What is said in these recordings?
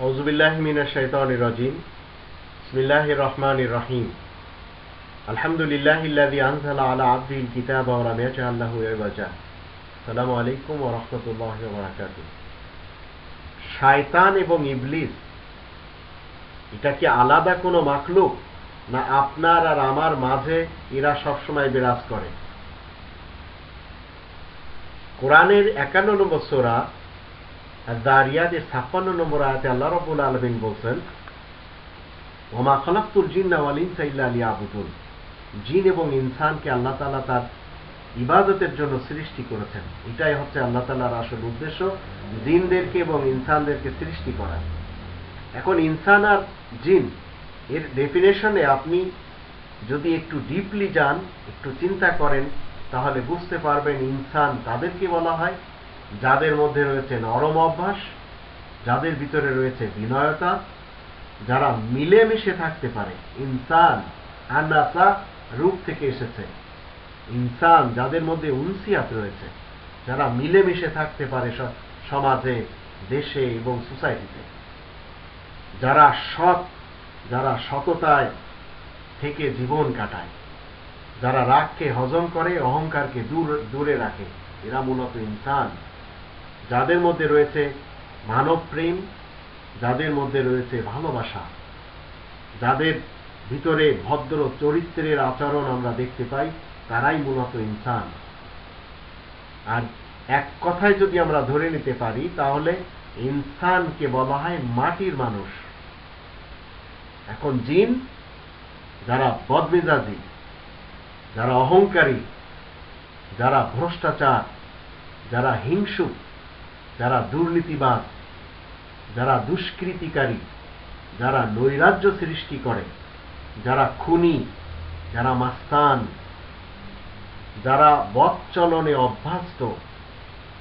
আউযুবিল্লাহি মিনাশ শাইতানির রাজিম। বিসমিল্লাহির রহমানির রহিম। আলহামদুলিল্লাহিল্লাযী আনজালা আলা আবদিহিল কিতাবা ওয়া লাম ইয়াজআল লাহু ইওয়াজা। আসসালামু আলাইকুম ওয়া রাহমাতুল্লাহি ওয়া বারাকাতুহু। শয়তান এবং ইবলিস এটা কি আলাদা কোনো মাখলুক, না আপনার আর আমার মাঝে এরা সবসময় বিরাজ করে? কোরআনের ৫১ নম্বর সূরা আয-যারিয়াতের ৫৬ নম্বর আয়াতে আল্লাহ রাব্বুল আলামিন বলেন, ওয়া মা খালাকতুল জিন্না ওয়াল ইনসা ইল্লা লিয়াবুদুন। জিন এবং ইনসানকে আল্লাহ তাআলা তার ইবাদতের জন্য সৃষ্টি করেছেন। এটাই হচ্ছে আল্লাহ তাআলার আসল উদ্দেশ্য, জিনদেরকে এবং ইনসানদেরকে সৃষ্টি করা। এখন ইনসান আর জিন এর ডেফিনেশনে আপনি যদি একটু ডিপলি যান, একটু চিন্তা করেন, তাহলে বুঝতে পারবেন ইনসান তাদেরকে বলা হয় যাদের মধ্যে রয়েছে নরম অভ্যাস, যাদের ভিতরে রয়েছে বিনয়তা, যারা মিলেমিশে থাকতে পারে। ইনসান আনাসা রূপ থেকে এসেছে। ইনসান যাদের মধ্যে উনসিয়াত রয়েছে, যারা মিলেমিশে থাকতে পারে সমাজে, দেশে এবং সোসাইটিতে, যারা সৎ, যারা সততায় থেকে জীবন কাটায়, যারা রাগকে হজম করে, অহংকারকে দূরে রাখে, এরা মূলত ইনসান। যাদের মধ্যে রয়েছে মানব প্রেম, যাদের মধ্যে রয়েছে ভালোবাসা, যাদের ভিতরে ভদ্র চরিত্রের আচরণ আমরা দেখতে পাই, তারাই মূলত ইনসান। আর এক কথায় যদি আমরা ধরে নিতে পারি, তাহলে ইনসানকে বলা হয় মাটির মানুষ। এখন জিন যারা বদমেজাজি, যারা অহংকারী, যারা ভ্রষ্টাচার, যারা হিংসুক, যারা দুর্নীতিবাজ, যারা দুষ্কৃতিকারী, যারা নৈরাজ্য সৃষ্টি করে, যারা খুনি, যারা মাস্তান, যারা বদচলনে অভ্যস্ত,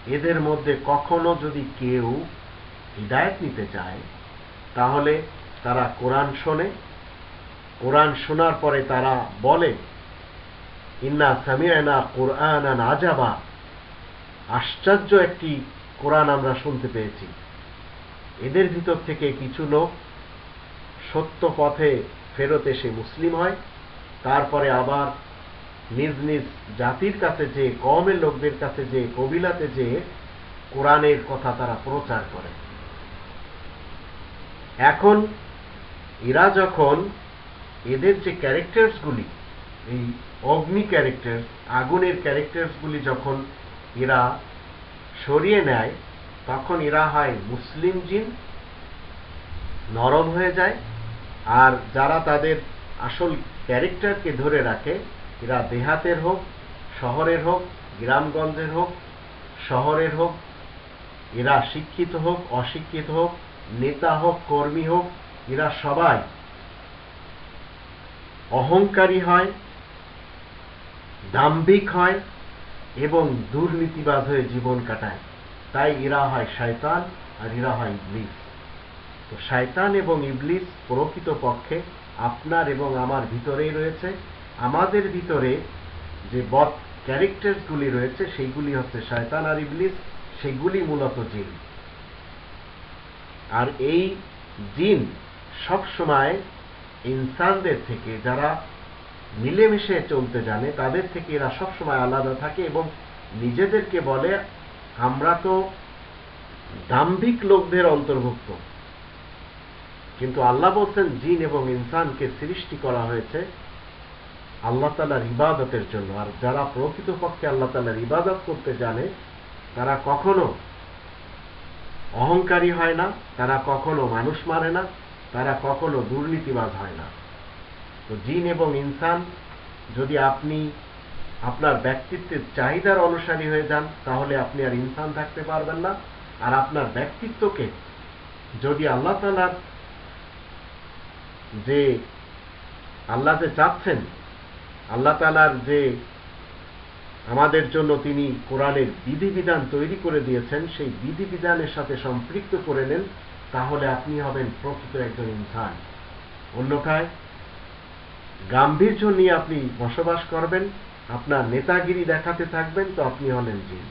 এদের মধ্যে কখনো যদি কেউ হিদায়াত নিতে চায়, তাহলে তারা কোরআন শোনে। কোরআন শোনার পরে তারা বলে, ইন্না সামি'না কুরআনান আজাবা, আশ্চর্য একটি কোরআন আমরা শুনতে পেয়েছি। এদের ভিতর থেকে কিছু লোক সত্য পথে ফেরত এসে মুসলিম হয়, তারপরে আবার নিজ নিজ জাতির কাছে যে, কওমের লোকদের কাছে যে, কবিলাতে যে কোরআনের কথা তারা প্রচার করে। এখন এরা যখন এদের যে ক্যারেক্টার্সগুলি, এই অগ্নি ক্যারেক্টার্স, আগুনের ক্যারেক্টার্সগুলি যখন এরা সরিয়ে নেয়, তখন এরা হয় মুসলিম জিন, নরম হয়ে যায়। আর যারা তাদের আসল ক্যারেক্টারকে ধরে রাখে, এরা দেহাতের হোক, শহরের হোক, গ্রামগঞ্জের হোক, শহরের হোক, এরা শিক্ষিত হোক, অশিক্ষিত হোক, নেতা হোক, কর্মী হোক, এরা সবাই অহংকারী হয়, দাম্ভিক হয় এবং দুর্নীতিবাজ হয়ে জীবন কাটায়। তাই এরা হয় শয়তান আর এরা হয় ইবলিস। তো শয়তান এবং ইবলিস প্রকৃতপক্ষে আপনার এবং আমার ভিতরেই রয়েছে। আমাদের ভিতরে যে বদ ক্যারেক্টারগুলি রয়েছে, সেইগুলি হচ্ছে শয়তান আর ইবলিস, সেগুলি মূলত জিন। আর এই জিন সবসময় ইনসানদের থেকে, যারা মিলেমিশে চলতে জানে, তাদের থেকে এরা সবসময় আলাদা থাকে এবং নিজেদেরকে বলে, আমরা তো দাম্ভিক লোকদের অন্তর্ভুক্ত। কিন্তু আল্লাহ বলছেন জিন এবং ইনসানকে সৃষ্টি করা হয়েছে আল্লাহ তাআলার ইবাদতের জন্য। আর যারা প্রকৃতপক্ষে আল্লাহ তাআলার ইবাদত করতে জানে, তারা কখনো অহংকারী হয় না, তারা কখনো মানুষ মারে না, তারা কখনো দুর্নীতিবাজ হয় না। তো জিন এবং ইনসান, যদি আপনি আপনার ব্যক্তিত্বের চাহিদার অনুসারী হয়ে যান, তাহলে আপনি আর ইনসান থাকতে পারবেন না। আর আপনার ব্যক্তিত্বকে যদি আল্লাহ তাআলার যে, আল্লাহ যে চাচ্ছেন, আল্লাহ তাআলার যে আমাদের জন্য তিনি কোরআনের বিধিবিধান তৈরি করে দিয়েছেন, সেই বিধিবিধানের সাথে সম্পৃক্ত করে নেন, তাহলে আপনি হবেন প্রকৃত একজন ইনসান। অন্যথায় গাম্ভীর্য নিয়ে আপনি বসবাস করবেন, আপনার নেতাগিরি দেখাতে থাকবেন, তো আপনি হলেন জিন।